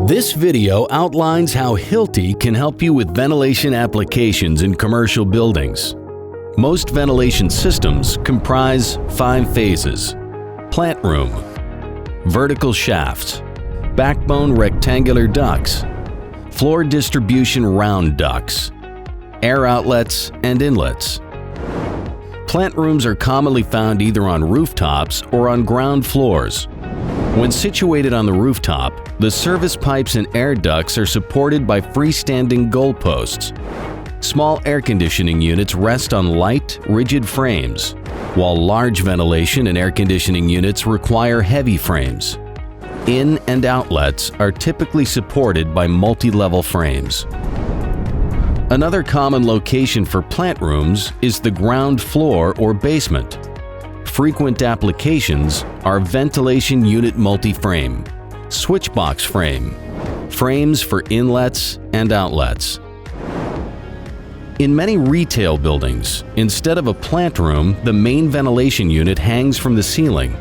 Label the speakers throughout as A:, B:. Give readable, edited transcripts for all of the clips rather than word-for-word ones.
A: This video outlines how Hilti can help you with ventilation applications in commercial buildings. Most ventilation systems comprise 5 phases: plant room, vertical shafts, backbone rectangular ducts, floor distribution round ducts, air outlets and inlets. Plant rooms are commonly found either on rooftops or on ground floors. When situated on the rooftop, the service pipes and air ducts are supported by freestanding goalposts. Small air conditioning units rest on light, rigid frames, while large ventilation and air conditioning units require heavy frames. In- and outlets are typically supported by multi-level frames. Another common location for plant rooms is the ground floor or basement. Frequent applications are ventilation unit multi-frame, switchbox frame, frames for inlets and outlets. In many retail buildings, instead of a plant room, the main ventilation unit hangs from the ceiling.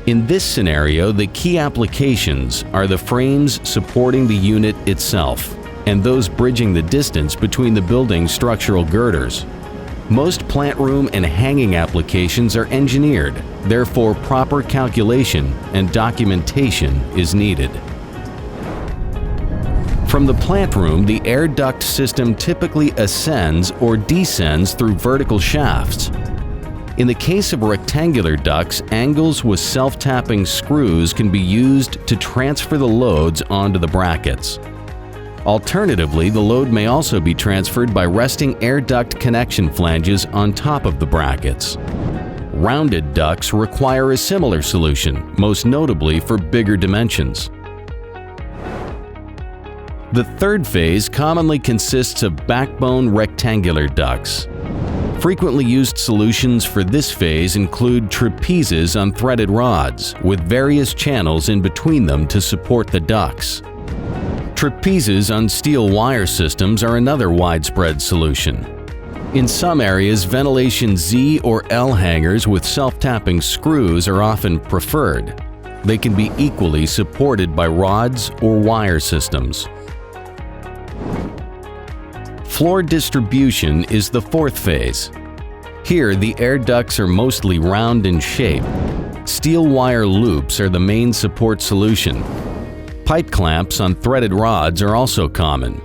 A: In this scenario, the key applications are the frames supporting the unit itself and those bridging the distance between the building's structural girders. Most plant room and hanging applications are engineered, therefore proper calculation and documentation is needed. From the plant room, the air duct system typically ascends or descends through vertical shafts. In the case of rectangular ducts, angles with self-tapping screws can be used to transfer the loads onto the brackets. Alternatively, the load may also be transferred by resting air duct connection flanges on top of the brackets. Rounded ducts require a similar solution, most notably for bigger dimensions. The third phase commonly consists of backbone rectangular ducts. Frequently used solutions for this phase include trapezes on threaded rods, with various channels in between them to support the ducts. Trapezes on steel wire systems are another widespread solution. In some areas, ventilation Z or L hangers with self-tapping screws are often preferred. They can be equally supported by rods or wire systems. Floor distribution is the fourth phase. Here, the air ducts are mostly round in shape. Steel wire loops are the main support solution. Pipe clamps on threaded rods are also common.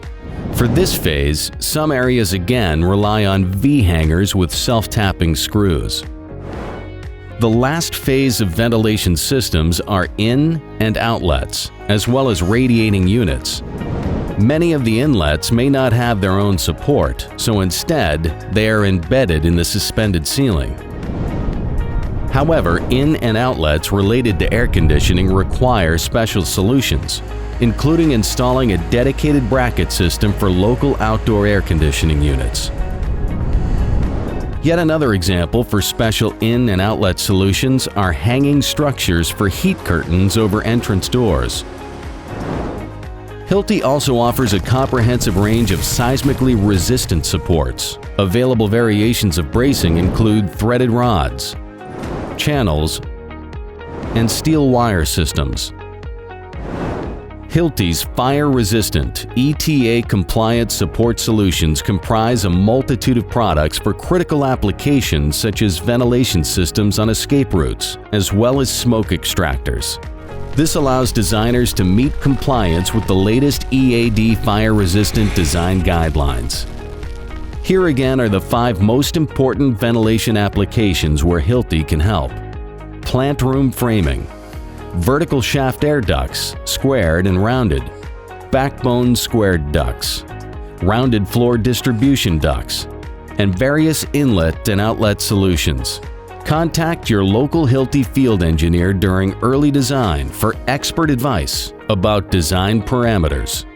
A: For this phase, some areas again rely on V-hangers with self-tapping screws. The last phase of ventilation systems are in- and outlets, as well as radiating units. Many of the inlets may not have their own support, so instead, they are embedded in the suspended ceiling. However, in- and outlets related to air conditioning require special solutions, including installing a dedicated bracket system for local outdoor air conditioning units. Yet another example for special in- and outlet solutions are hanging structures for heat curtains over entrance doors. Hilti also offers a comprehensive range of seismically resistant supports. Available variations of bracing include threaded rods, channels, and steel wire systems. Hilti's fire-resistant, ETA-compliant support solutions comprise a multitude of products for critical applications such as ventilation systems on escape routes, as well as smoke extractors. This allows designers to meet compliance with the latest EAD fire-resistant design guidelines. Here again are the 5 most important ventilation applications where Hilti can help. Plant room framing, vertical shaft air ducts, squared and rounded, backbone squared ducts, rounded floor distribution ducts, and various inlet and outlet solutions. Contact your local Hilti field engineer during early design for expert advice about design parameters.